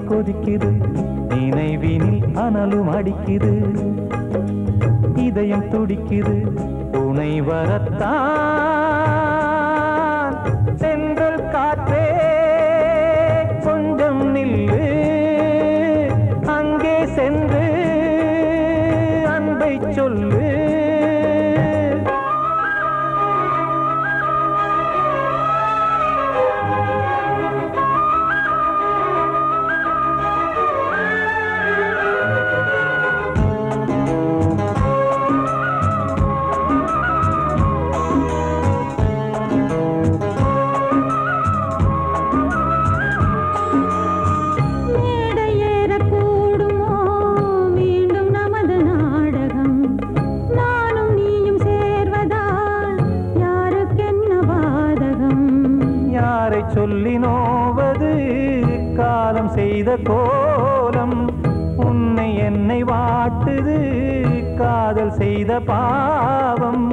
கொதிக்குது நினைவினில் அனலும் அடிக்குது இதயம் துடிக்குது துணை வரத்தான் சென்றல் காற்றே கொஞ்சம் நில்லு அங்கே சென்று அன்பை சொல்லு சொல்லினோவது காலம் செய்த கோலம் உன்னை என்னை வாட்டுது காதல் செய்த பாவம்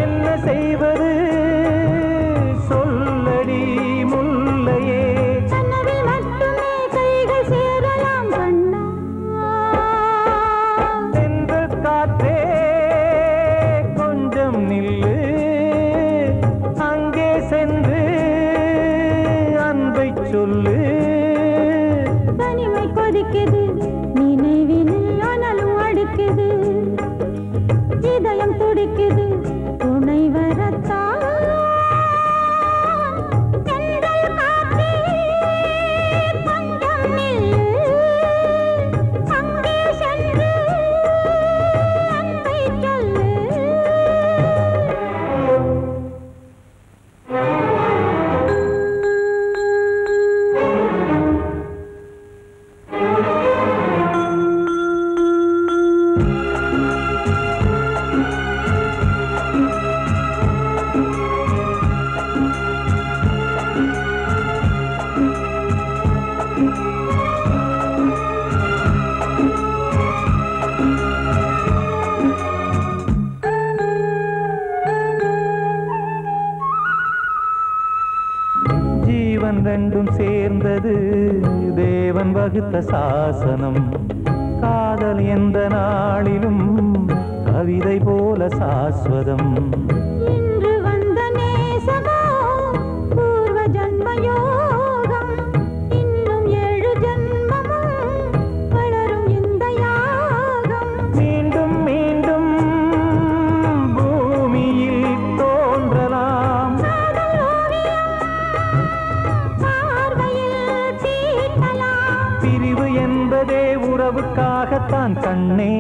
என்ன செய்வது சொல்லடி முல்லையே சென்றல் காற்றே நில்லு அங்கே சென்று அன்பை சொல்லு தனிமை கொதிக்குது நினைவினில் அனலும் அடிக்குது இதயம் துடிக்குது துணை வரத்தான் சென்றல் காற்றே கொஞ்சம் நில்லு அங்கே சென்று அன்பை சொல்லு ஜீவன் ரெண்டும் சேர்ந்தது தேவன் வகுத்த சாசனம் காதல் எந்த நாளிலும் கவிதை போல சாஸ்வதம் இன்று வந்த நேசமோ பூர்வ ஜன்ம யோகம் இன்னும் 7 ஜன்மமும் வளரும் இந்த யாகம் மீண்டும் மீண்டும் பூமியில் தோன்றலாம் பிரிவு என்பதே உறவுக்காகத்தான் கண்ணே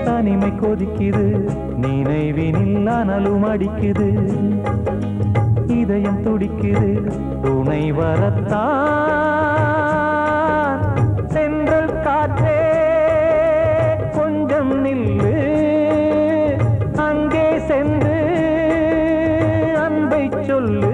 தனிமை கொதிக்குது நினைவினில் அனலும் அடிக்குது இதயம் துடிக்குது துணை வரத்தான் சென்றல் காற்றே கொஞ்சம் நில்லு அங்கே சென்று அன்பை சொல்லு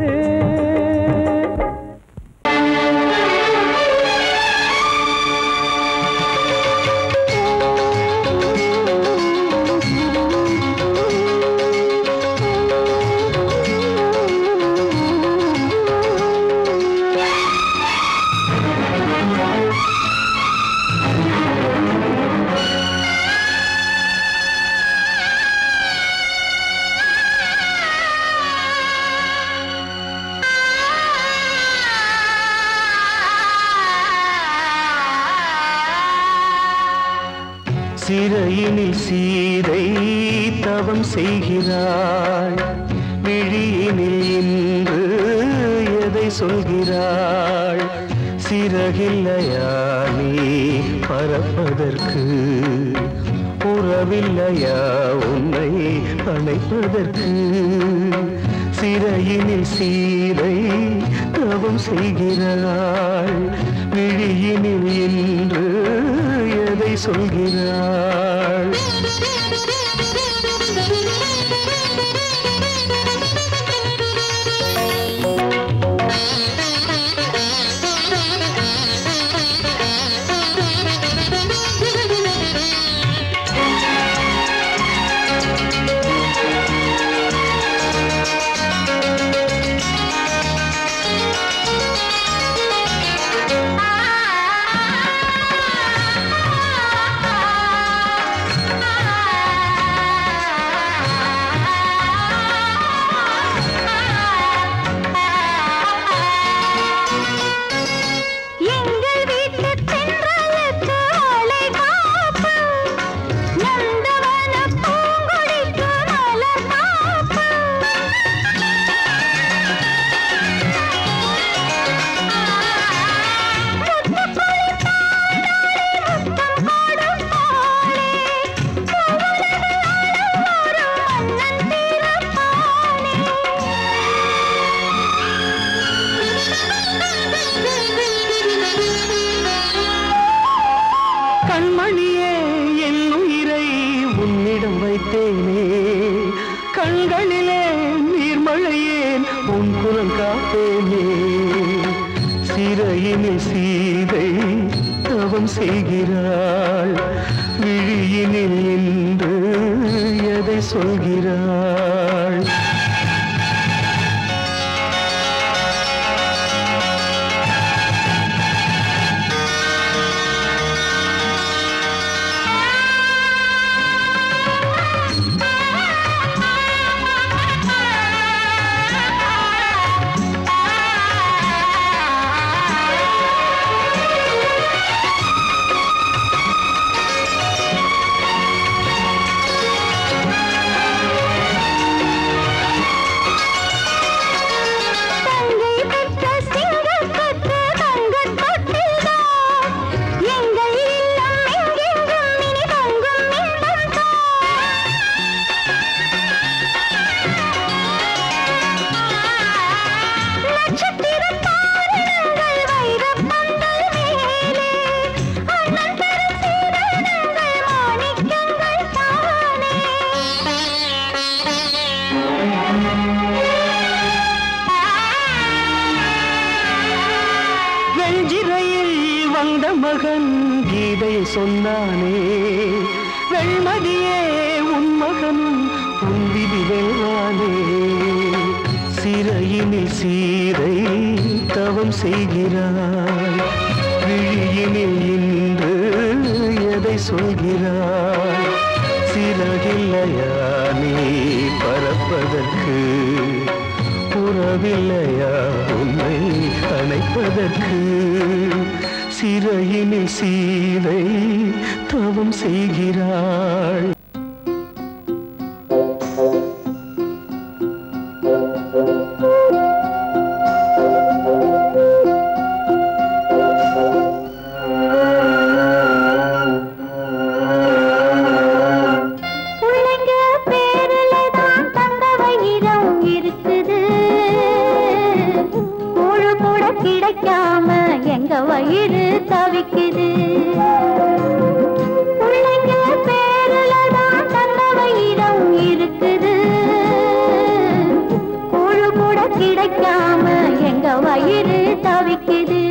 சிறையினில் சீதை தவம் செய்கிறாள், விழியினில் இன்று எதை சொல்கிறாள்? சிறகில்லையா நீ பறப்பதற்கு, உறவில்லையா உன்னை அணைப்பதற்கு? சிறையினில் சீதை தவம் செய்கிறாள், விழியினில் இன்று எதை சொல்கிறாள்? கண்மணியே என் உயிரை உன்னிடம் வைத்தேனே, கண்களிலே நீர்மழையேன் உன் குரல் காப்பேனே. சிறையினில் சீதை தவம் செய்கிறாள், விழியினில் இன்று எதை சொல்கிறாள்? வந்த மகன் கீதை சொன்னானே, வெண்மதியே உன் மகனும் உன் விதி வெல்வானே. சிறையினில் சீதை தவம் செய்கிறாள், விழியினில் இன்று எதை சொல்கிறாள்? சிறகில்லையா நீ பறப்பதற்கு, உறவில்லையா உன்னை அணைப்பதற்கு? சிறையினில் சீதை தவம் செய்கிறாள். கிடைக்காம எங்க வயிறு தவிக்குது, பிள்ளைங்க பேருலதான் தந்த வயிறம் இருக்குது. கூழு கூட கிடைக்காம எங்க வயிறு தவிக்குது.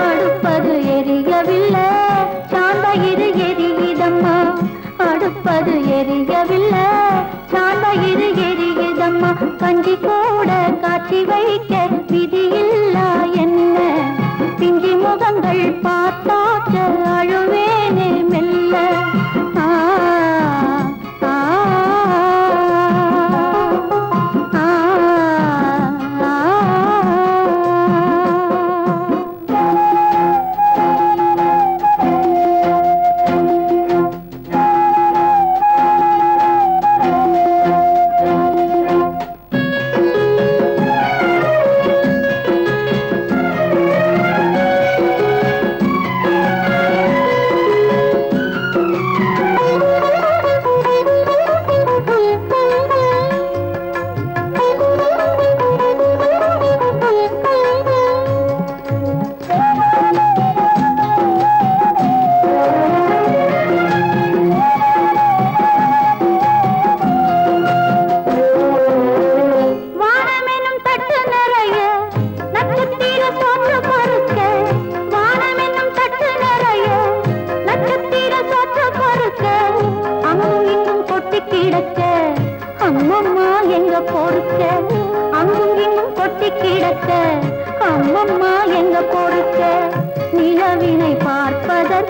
அடுப்பது எரியவில்லை, சாந்தயிறு எரியுதம்மா. அடுப்பது எரியவில்லை, சாந்தயிறு எரியுதம்மா. கஞ்சி கூட காட்சி வைக்க விதியில்லா என்ன, பிஞ்சி முகங்கள் பார்த்தாக்க அழுவேனே மெல்ல.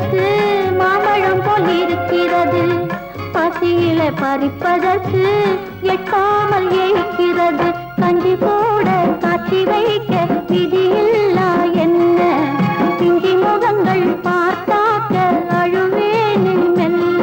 பார்ப்பதற்கு மாம்பழம் போல் இருக்கிறது, பசியில பறிப்பதற்கு எட்டாமல் இருக்கிறது. கஞ்சி போட காட்சி வைக்க விதியில்லா என்ன, பிஞ்சி முகங்கள் பார்த்தாக்க அழுவேனே மெல்ல.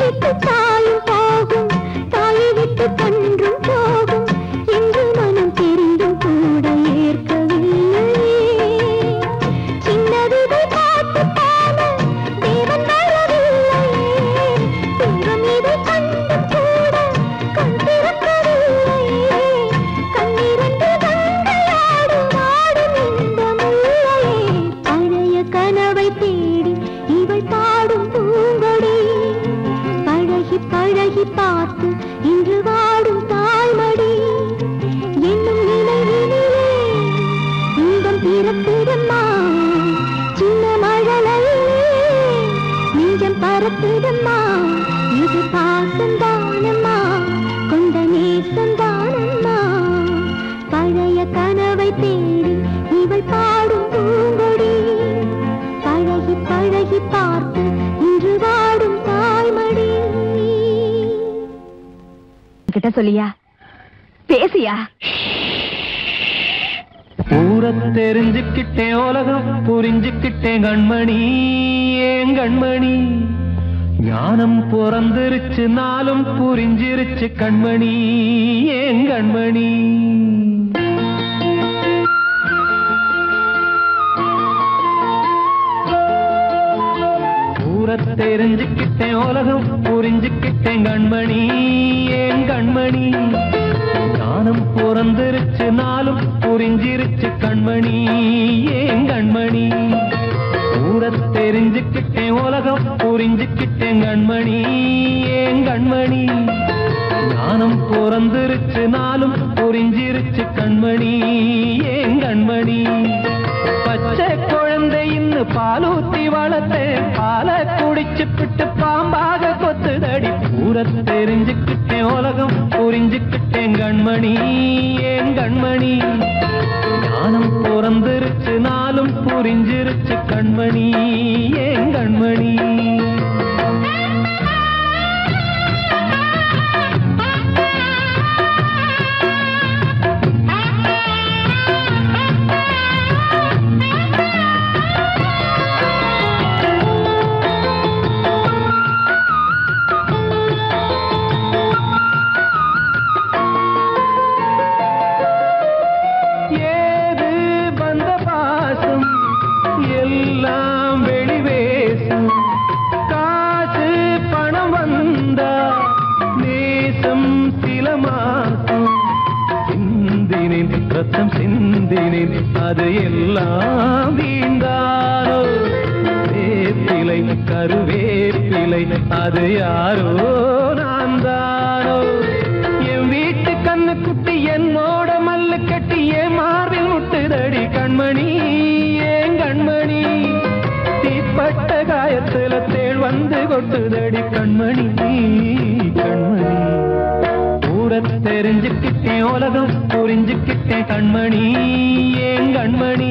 விட்டு தாயும் போகும் தாயை விட்டு கன்றும் போகும் என்று என்கிட்ட சொல்லியா? பேசியா? ஊர தெரிஞ்சுக்கிட்டேன், உலகம் புரிஞ்சுக்கிட்டேன் கண்மணி, ஏன் கண்மணி. ஞானம் பிறந்திருச்சு, நாளும் புரிஞ்சிருச்சு கண்மணி, ஏன் கண்மணி. ஊர தெரிஞ்சுக்கிட்டேன், உலகம் புரிஞ்சுக்கிட்டேன் கண்மணி, ஏன் கண்மணி. ஞானம் பிறந்திருச்சு, நாளும் புரிஞ்சிருச்சு கண்மணி, ஏன் கண்மணி. ஊர தெரிஞ்சுக்கிட்டேன், உலகம் புரிஞ்சுக்கிட்டேன் கண்மணி, ஏன் கண்மணி. ஞானம் பிறந்திருச்சு, நாளும் புரிஞ்சிருச்சு கண்மணி, ஏன் கண்மணி. பச்சை குழந்தை இன்னும் பாலூத்தி வளர்த்தேன், பாலை குடிச்சு பிட்டு பாம்பாக கொத்துதடி. ஊர தெரிஞ்சுக்கிட்டேன், உலகம் புரிஞ்சுக்கிட்டேன் கண்மணி, ஏன் கண்மணி. ஞானம் பிறந்திருச்சு, நாளும் புரிஞ்சிருச்சு கண்மணி, ஏன் கண்மணி. அது எல்லாம் வீண்டாரோ, வேப்பிலை கருவேப்பிலை அது யாரோ நான் தானோ. என் வீட்டு கண்ணு குட்டி என்னோட மல்லு கட்டி என் மார்பில் முட்டுதடி கண்மணி, ஏன் கண்மணி. தீப்பட்ட காயத்துல தேள் வந்து கொட்டுதடி கண்மணி, கண்மணி. ஊர தெரிஞ்சுக்கிட்டேன், உலகம் புரிஞ்சுக்கிட்டேன் கண்மணி, ஏன் கண்மணி.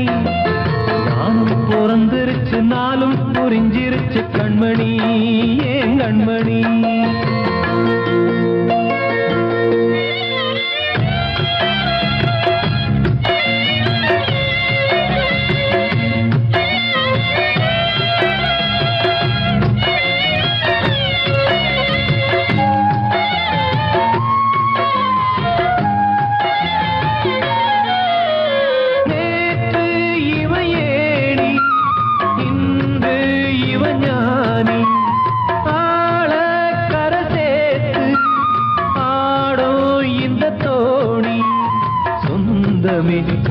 ஞானம் பிறந்திருச்சு, நாளும் புரிஞ்சிருச்சு கண்மணி, ஏன் கண்மணி.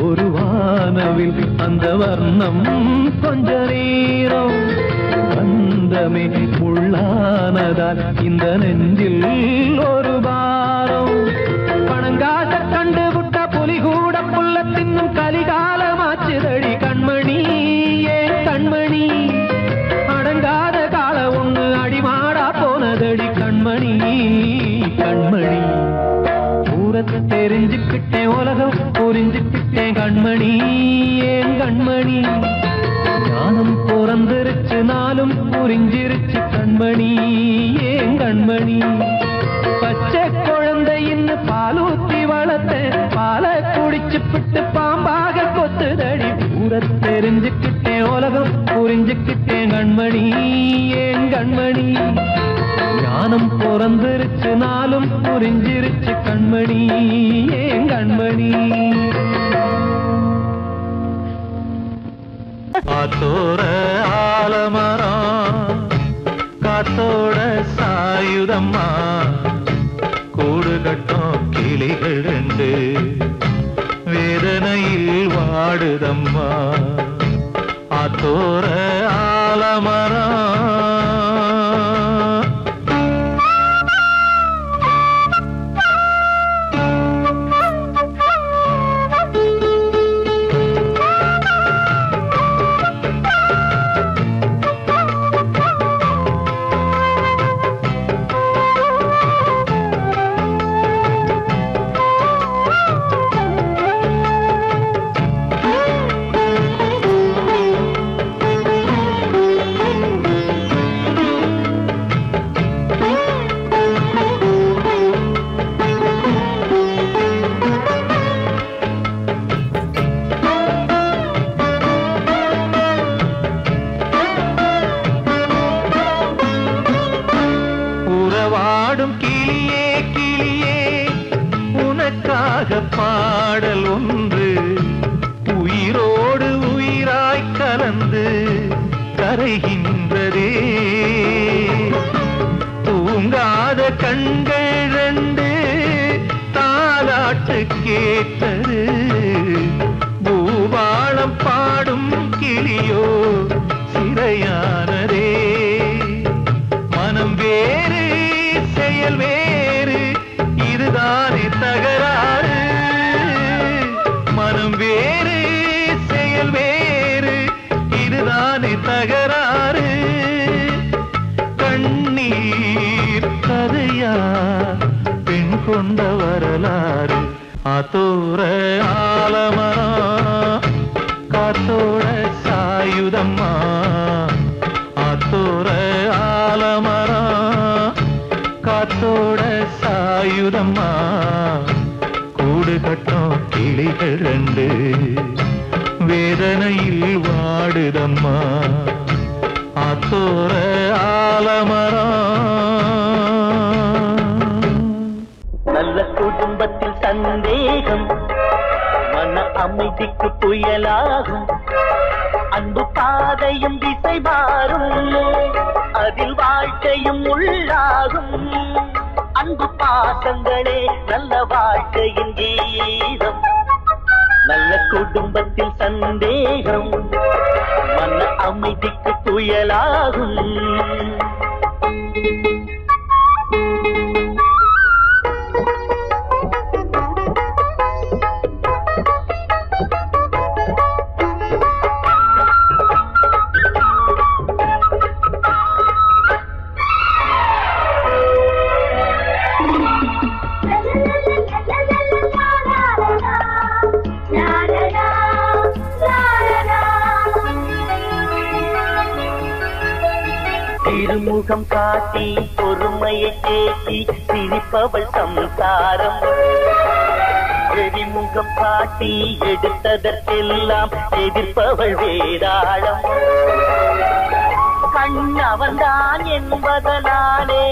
ஒரு வானவில் அந்த வர்ணம் கொஞ்ச நேரம் வந்தமே உள்ளானதால் இந்த நெஞ்சில் ஒரு பாரம். பணங்காச கண்டு விட்ட புலி கூட புல்ல தின்னும் கலிகாலமாச்சுதடி கண்மணி, ஏன் கண்மணி. அடங்காத கால ஒண்ணு அடிமாடா போனதடி கண்மணி, கண்மணி. தெரிஞ்சுக்கிட்டேன், உலகம் புரிஞ்சுக்கிட்டேன் கண்மணி, ஏன் கண்மணி. ஞானம் பிறந்திருச்சு, நாளும் புரிஞ்சிருச்சு கண்மணி, ஏன் கண்மணி. பச்சை குழந்தை இன்னும் பாலூத்தி வளர்த்தேன், பாலை குடிச்சு பிட்டு பாம்பாக கொத்துதடி. ஊர தெரிஞ்சுக்கிட்டேன், உலகம் புரிஞ்சுக்கிட்டேன் கண்மணி, ஏன் கண்மணி. ஞானம் பிறந்திருச்சு, நாளும் புரிஞ்சிருச்சு கண்மணி, ஏன் கண்மணி. காத்தோர ஆலமரம் காத்தோட சாயுதம்மா, கூடு கட்டும் கிளிகள் ரெண்டு வேதனையில் வாடுதம்மா. ஆத்தோர ஆலமரம் ராக பாடல் ஒன்று உயிரோடு உயிராய் கலந்து கரைகின்றதே. தூங்காத கண்கள் ரெண்டு தாலாட்டு கேட்டது. பூபாளம் பாடும் கிளியோ சிறையானதே. மனம் வேறு செயல் வேறு இதுதானே தகராறு. மனம் வேறு செயல் வேறு இதுதானே தகராறு. கண்ணீர் கதையா பெண் கொண்ட வரலாறு. ஆத்தோர ஆலமரம் காத்தோட சாயுதம்மா. ஆத்தோர ஆலமரம் காத்தோட சாயுதம்மா. கூடு கட்டும் கிளிகள் ரெண்டு வேதனையில் வாடுதம்மா. ஆத்தோர ஆலமரம். நல்ல குடும்பத்தில் சந்தேகம் மன அமைதிக்கு புயலாகும். அன்பு பாதையும் திசை மாறும், அதில் வாழ்க்கையும் உள்ளாகும். அன்பு பாசங்களே நல்ல வாழ்க்கையின் கீதம். நல்ல குடும்பத்தில் சந்தேகம் மன அமைதிக்கு புயலாகும். திருமுகம் காட்டி பொறுமையை தேக்கி சிரிப்பவள் சம்சாரம். வெறிமுகம் காட்டி எடுத்ததற்கெல்லாம் எதிர்ப்பவள் வேதாளம். கண்ணவன்தான் என்பதனாலே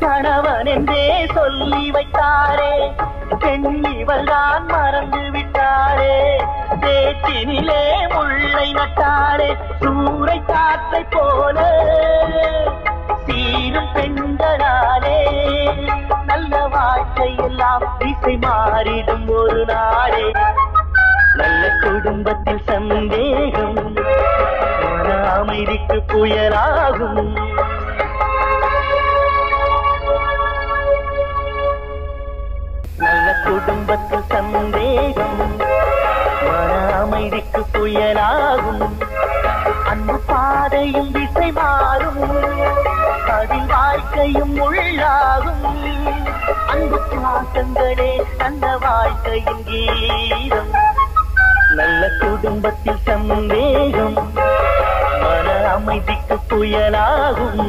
கணவன் என்றே சொல்லி வைத்தாரே. பெண் இவள்தான் மறந்து விட்டாரே. பேச்சினிலே முள்ளை நட்டாரே. சூறை காற்றை போல சீரும் பெண்களாலே நல்ல வாழ்க்கையெல்லாம் திசை மாறிடும் ஒரு நாளே. நல்ல குடும்பத்தில் சந்தேகம் மன அமைதிக்கு புயலாகும். நல்ல குடும்பத்தில் சந்தேகம் மன அமைதிக்கு புயலாகும். அன்பு பாதையும் திசை மாறும், அதில் வாழ்க்கையும் உள்ளாகும். அன்பு பாசங்களே நல்ல வாழ்க்கையின் கீதம். நல்ல குடும்பத்தில் சந்தேகம் மன அமைதிக்கு புயலாகும்.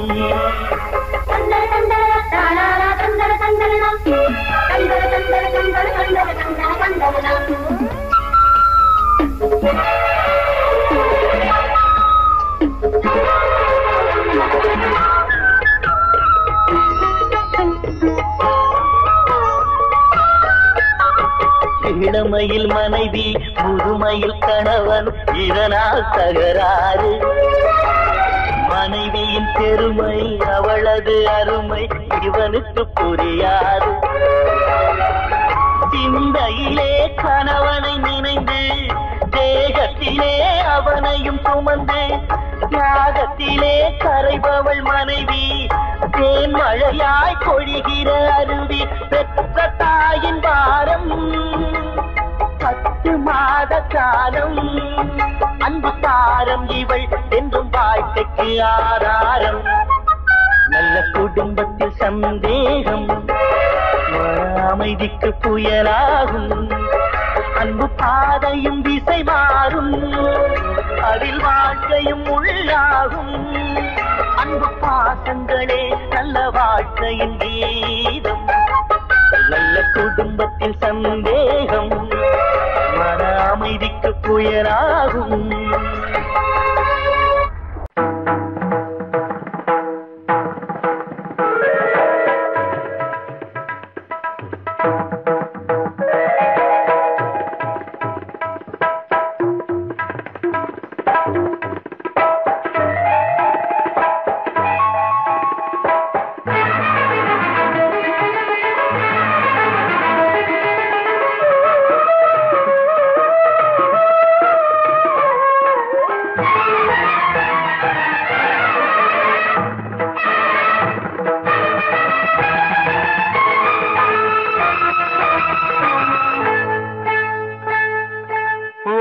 இளமையில் மனைவி முதுமையில் கணவன் இதனால் தகராறு. மனைவியின் பெருமை அவளது அருமை இவனுக்கு புரியாது. சிந்தையிலே கணவனை நினைந்து தேகத்திலே அவனையும் சுமந்து தியாகத்திலே கரைபவள் மனைவி. தேன் மழையாய் பொழிகிற அருவி பெற்ற தாயின் பாரம். 10 மாத காலம் அன்பு தாரம் இவள் என்றும் வாழ்க்கைக்கு ஆதாரம். நல்ல குடும்பத்தில் சந்தேகம் அமைதிக்கு புயலாகும். அன்பு பாதையும் திசை மாறும், அதில் வாழ்க்கையும் உள்ளாகும். அன்பு பாசங்களே நல்ல வாழ்க்கையின் கீதம். நல்ல குடும்பத்தில் சந்தேகம் மன அமைதிக்கு புயலாகும்.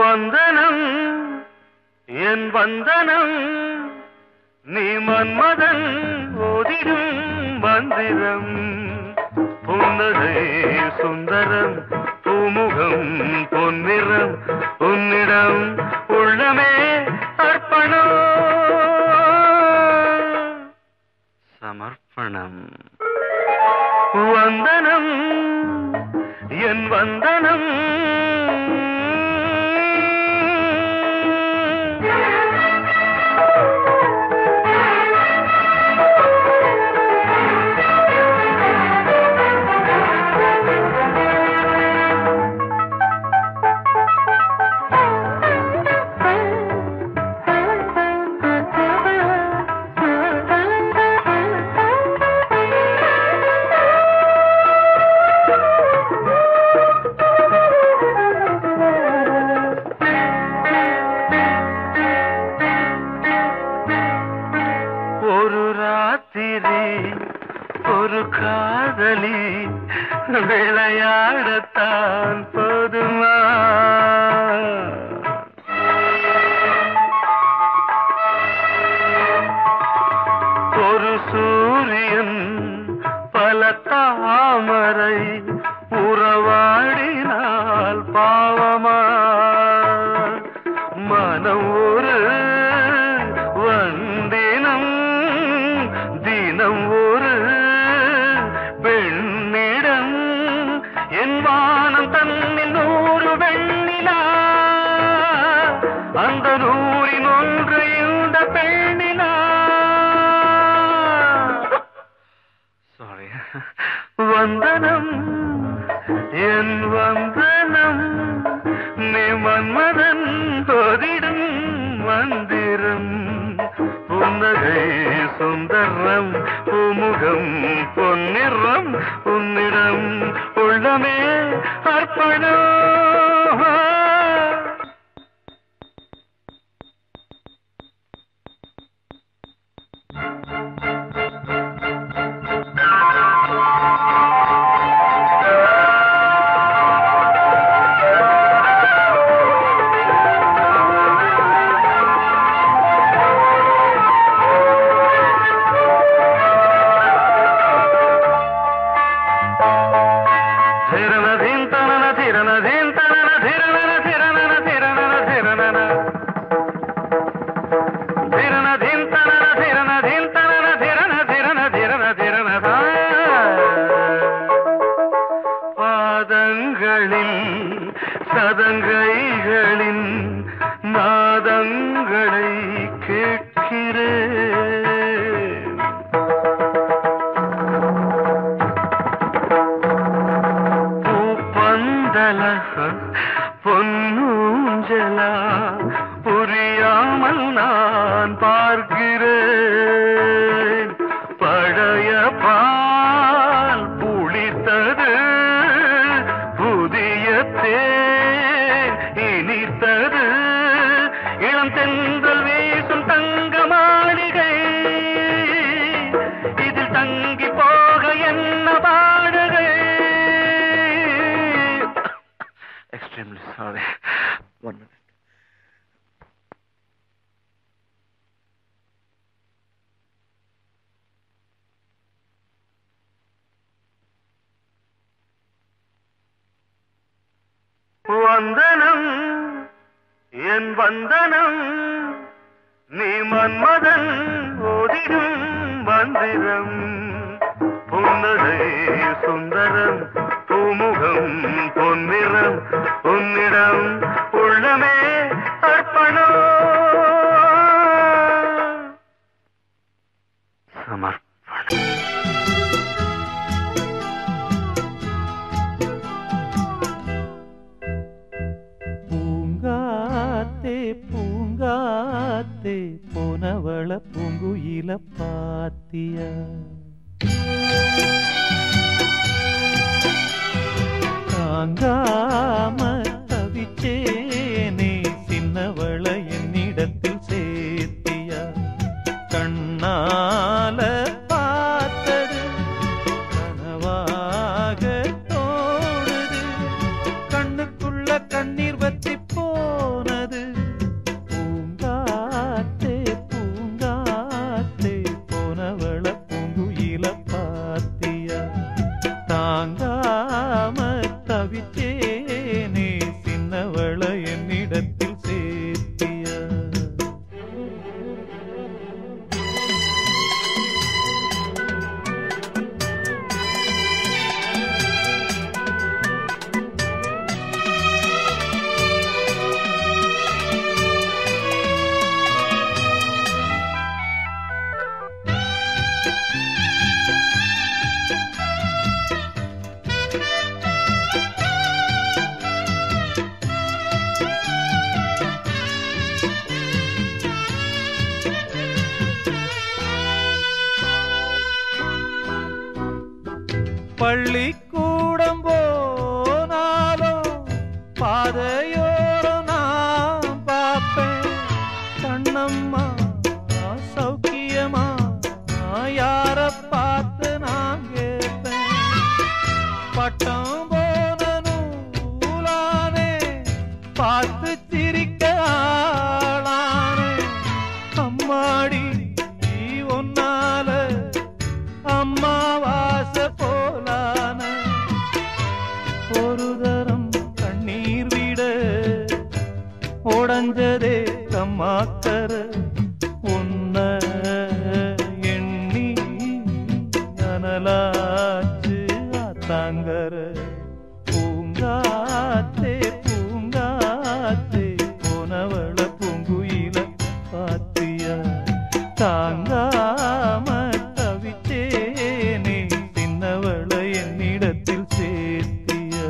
வந்தனம் என் வந்தனம் நீ மன்மதன் ஓதிடும் மந்திரம் புன்னகை சுந்தரம் பூமுகம் பொன்னிறம் உன்னிடம் உள்ளமே அர்ப்பணம் சமர்ப்பணம் வந்தனம் என் வந்தனம் ஒரு காதலி விளையாடத்தான் போதுமா ஒரு சூரியன் பல தாமரை உறவாடினால் பாவமா மனம் ஒரு வந்தினம் தினம் ஒரு பெண்ணிடம் என் வானம் தன்னில் 100 வெண்ணிலா அந்த 100இன் ஒன்று இந்த பெண்ணிலா சாரி வந்தனம் என் வந்தனம் நீ மன்மதன் ஓதிடும் மந்திரம் புன்னகை சுந்தரம் பூமுகம் பொன்னிறம் உன்னிடம் உள்ளமே அர்ப்பணம் சதங்கைகளின் நாதங்களை கேட்கிறேன் பூப்பந்தல பொன்னூஞ்சலா புரியாமல் நான் பார்க்கிறேன் பழைய பால் புளித்தது புதிய தேன் இனித்தது இளம் தென்றல் வீசும் தங்க மாளிகை இதில் தங்கி போக என்ன பாடுகை எக்ஸ்ட்ரீம்லி சாரி ஒன் மினிட் வந்தனம் என் வந்தனம் நீ மன்மதன் ஓதிடும் மந்திரம் புன்னகை சுந்தரம் பூமுகம் பொன்னிறம் உன்னிடம் உள்ளமே அர்ப்பணம் சமர்ப்பணம் பூங்காத்தே போனவள பூங்குயில பாத்தியா தாங்காம தவிச்சேனே சின்னவள என்னிடத்தில் சேர்த்தியா கண்ணால பார்த்தது கனவாக தோன்றியது தவிச்சேனே சின்னவள என்னிடத்தில் சேர்த்தியா பள்ளிக்கூடம் போனாலும் பாதையோரம் நான் பார்ப்பேன் கண்ணம்மா சௌக்கியமா யார பார்த்து நான் கேட்பேன் பட்டம் போன நூலானே பார்த்து சிரிக்க ஆளானே அம்மாடி ஒன்னால அம்மாவாச போலான ஒரு தரம் கண்ணீர் விட உடஞ்சதே கம்மாக்கர உன்ன எண்ணி அனலாச்சு ஆத்தாங்கர பூங்காத்தே பூங்காத்தே போனவள பூங்குயில பாத்தியா தாங்காம தவிச்சேனே சின்னவள என்னிடத்தில் சேர்த்தியா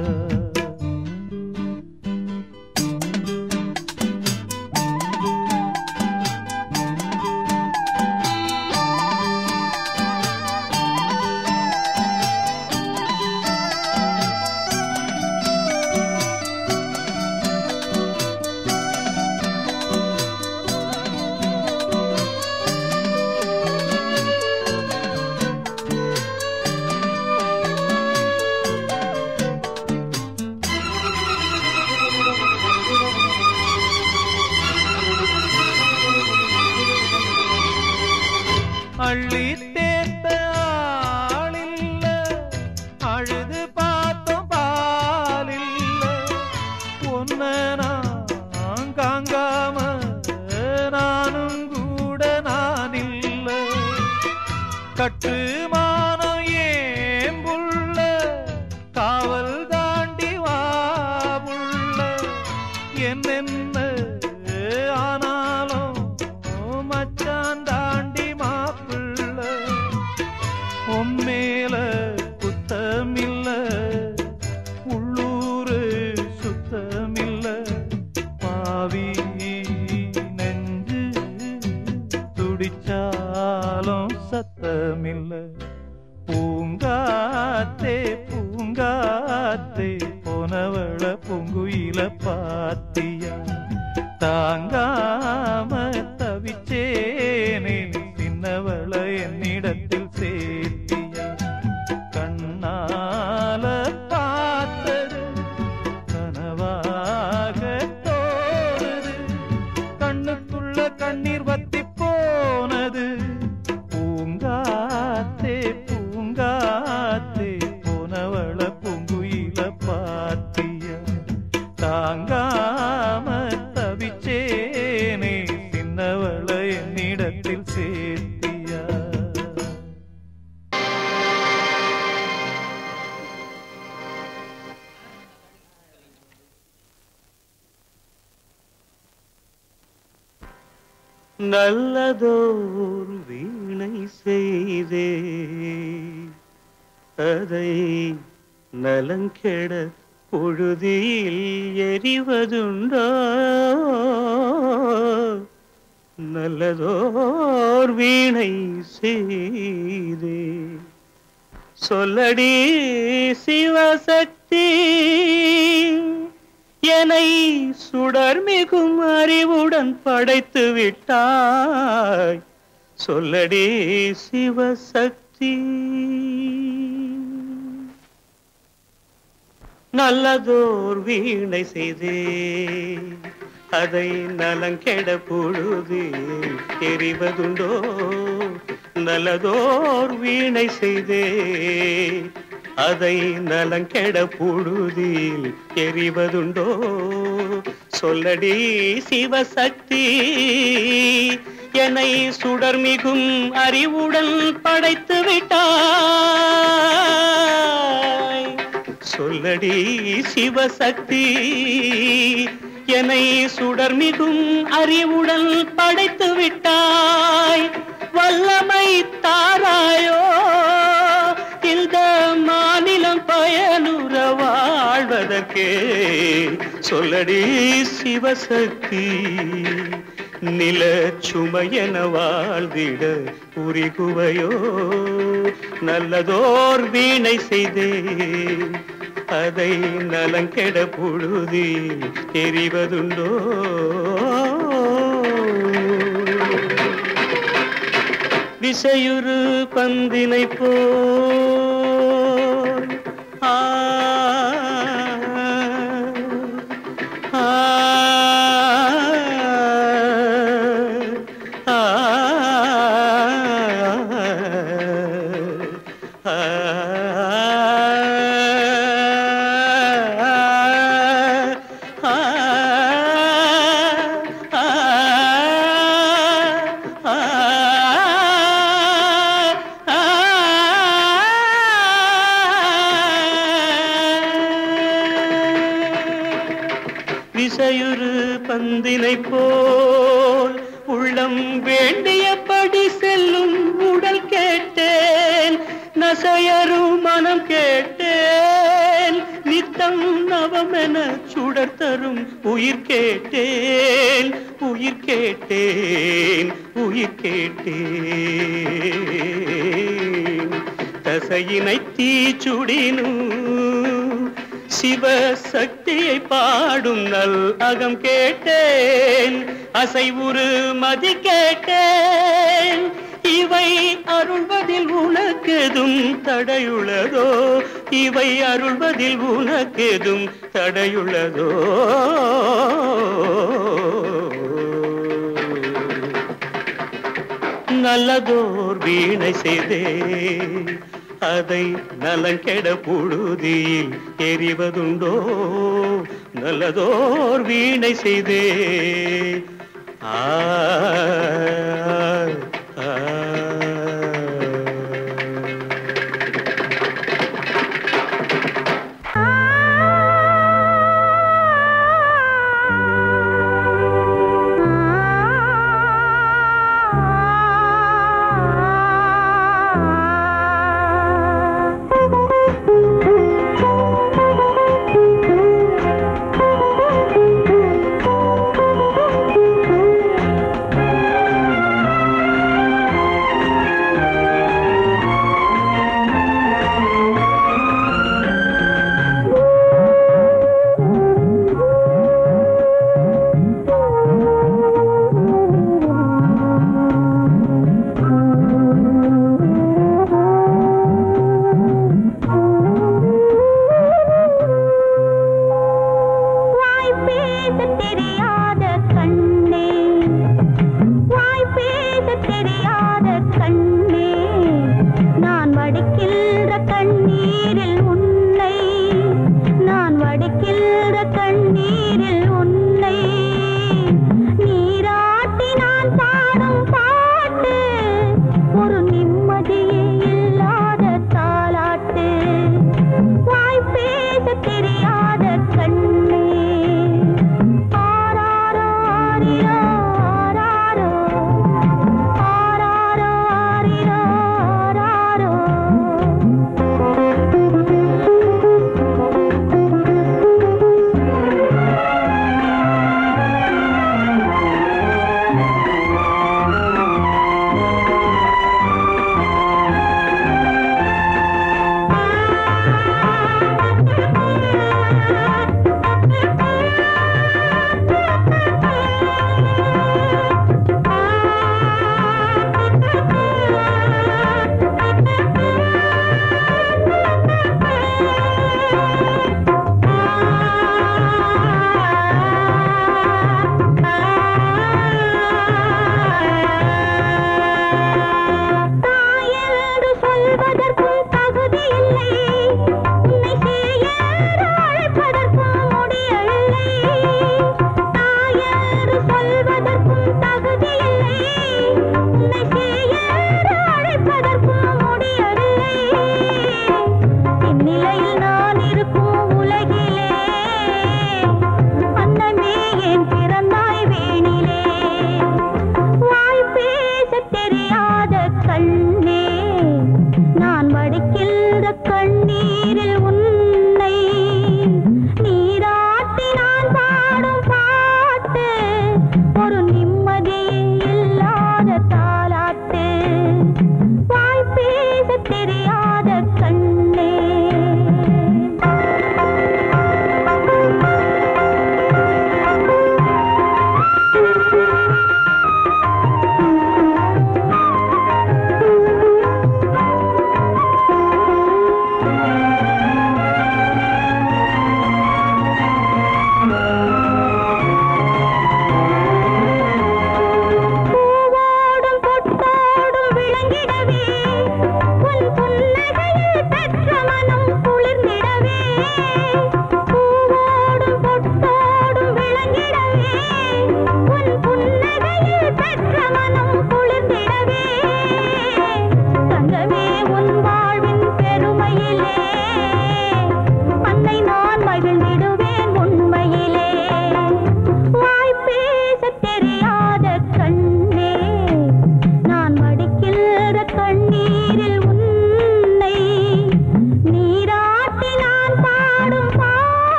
அள்ளி தேத்த ஆளில்ல அழுது பார்த்தோம் பாலில்ல ஒன்ன நான் காங்காம நானும் கூட நான் இல்ல கட்டுமானம் ஏன் புள்ள காவல் தாண்டி வாபுள்ள என்னென்ன ஆனாலும் மச்சான் தாண்டி உம்மேல குத்தமில்ல உள்ளூரு சுத்தமில்ல பாவி நெஞ்சு துடிச்சாலும் சத்தமில்ல பூங்காத்தே பூங்காத்தே போனவள பூங்குயில பாத்தியா தாங்காம தவிச்சேனே சின்னவள என்னிடத்தில் சேர்த்தியா கண்ணால பார்த்தது கனவாக தோணுது கண்ணுக்குள்ள கண்ணீர் வத்தி போனது பூங்காத்தே பூங்காத்தே போனவள பூங்குயில பாத்தியா தாங்காம தவிச்சேனே சின்னவள என்னிடத்தில் சேர்த்தியா நல்லதோர் வீணை செய்தே அதை நலங்கெட பொழுதில் எறிவதுண்டோ நல்லதோர் வீணை செய்தே சொல்லடி சிவசக்தி என்னை சுடர் மிகும் அறிவுடன் படைத்து விட்டாய் சொல்லடி சிவசக்தி நல்லதோர் வீணை செய்தே அதை நலங்கெட பொழுது எறிவதுண்டோ நல்லதோர் வீணை செய்தே அதை நலங்கெட புழுதியில் எறிவதுண்டோ? சொல்லடி சிவசக்தி, என்னை சுடர்மிகும் அறிவுடன் படைத்து விட்டாய். சொல்லடி சிவசக்தி, என்னை சுடர்மிகும் அறிவுடன் படைத்து விட்டாய். வல்லமை தாராயோ இந்த மாநிலம் பயனுற வாழ்வதற்கே. சொல்லடி சிவசக்தி, நில சுமையென வாழ்ந்திட புரிகுவையோ? நல்லதோர் வீணை செய்தே அதை நலங்கெட புழுதி எறிவதுண்டோ? விசையுறு பந்தினை போல் ஆ ஆ விசையுறு பந்தினை போல் உள்ளம் வேண்டியபடி செல்லும் உடல் கேட்டேன். நசையரும் மனம் கேட்டேன். நித்தம் நவமென சுடர் தரும் உயிர் கேட்டேன். உயிர் கேட்டேன், உயிர் கேட்டேன். தசையினை தீச்சுடினும் சிவசக்தியை பாடும் நல் அகம் கேட்டேன். அசைவுறு மதி கேட்டேன். இவை அருள்வதில் உனக்கெதும் தடையுள்ளதோ? இவை அருள்வதில் உனக்கெதும் தடையுள்ளதோ? நல்லதோர் வீணை செய்தே அதை நலங்கெட புழுதியில் எறிவதுண்டோ? நல்லதோர் வீணை செய்தே ஆ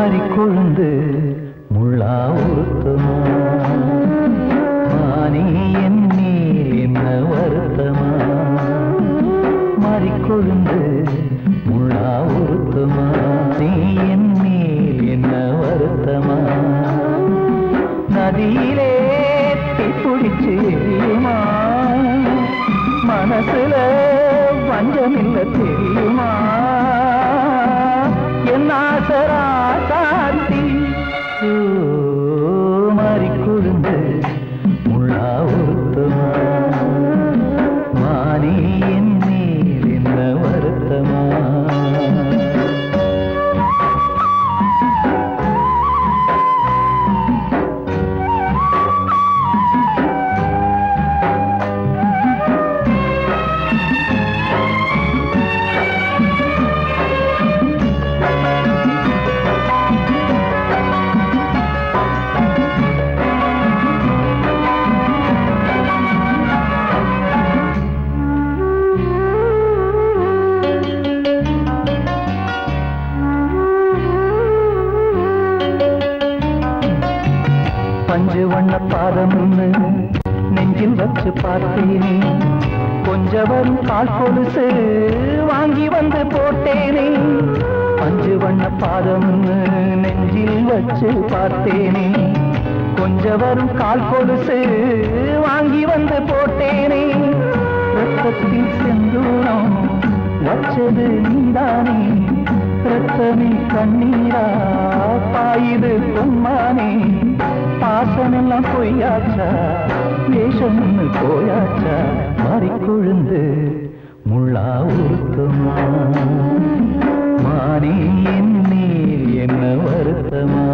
மாறிக்கொழுந்து முள்ளா உறுத்துமா மானே என் மேல் என்ன வருத்தமா மாறிக்கொழுந்து முள்ளா உறுத்துமா நீ என் மேல் என்ன வருத்தமா நதியிலே தீப்பிடிச்சு எரியுமா மனசுல வஞ்சமில்ல தெரியுமா என் ஆசரா சாந்தி மாறிக்கொழுந்து முள்ளா உறுத்துமா மானே என் மேல் என்ன வருத்தமா பஞ்சு வண்ண பாதம்னு நெஞ்சில் வச்சு பார்த்தேனே கொஞ்சம் வரும் கால் கொலுசு வாங்கி வந்து போட்டேனே பஞ்சு வண்ண பாதம்னு நெஞ்சில் வச்சு பார்த்தேனே கொஞ்சம் வரும் கால் கொலுசு வாங்கி வந்து போட்டேனே ரத்தத்தில் செந்தூரம் வச்சது நீதானே ரத்தமே கண்ணீரா பாயுது பொன்மானே பாசமெல்லாம் பொய்யாச்சா வேஷம்னு போயாச்சா மாறிக்கொழுந்து முள்ளா உறுத்துமா மானே என் மேல் என்ன வருத்தமா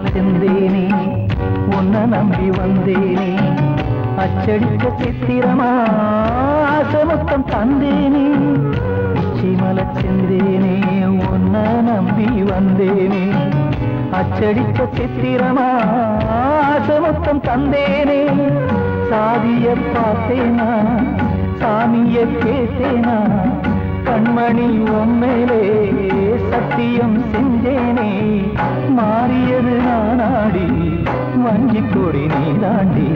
செந்தேனே உன்னை நம்பி வந்தேனே அச்சடிக்க சித்திரமா ஆசமொத்தம் தந்தேனே உச்சிமல செந்தேனே உன்னை நம்பி வந்தேனே அச்சடிக்க சித்திரமா ஆசமொத்தம் தந்தேனே சாதிய பார்த்தேனா சாமிய கேட்டேனா கண்மணி உம்மேலே சத்தியம் செஞ்சேனே மாறியது நானாடி வஞ்சி கொடி நீ தாண்டி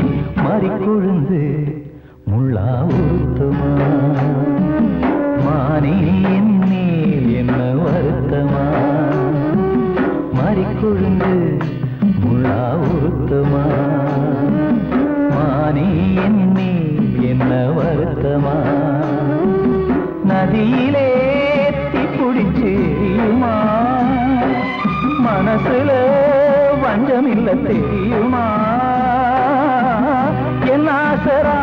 மாறிக்கொழுந்து முள்ளா உறுத்துமா மானே என் மேல் என்ன வருத்தமா மாறிக்கொழுந்து முள்ளா உறுத்துமா மானே என் மேல் என்ன வருத்தமா நதியிலே தீப்பிடிச்சு எரியுமா மனசுல வஞ்சமில்ல தெரியுமா என் ஆசரா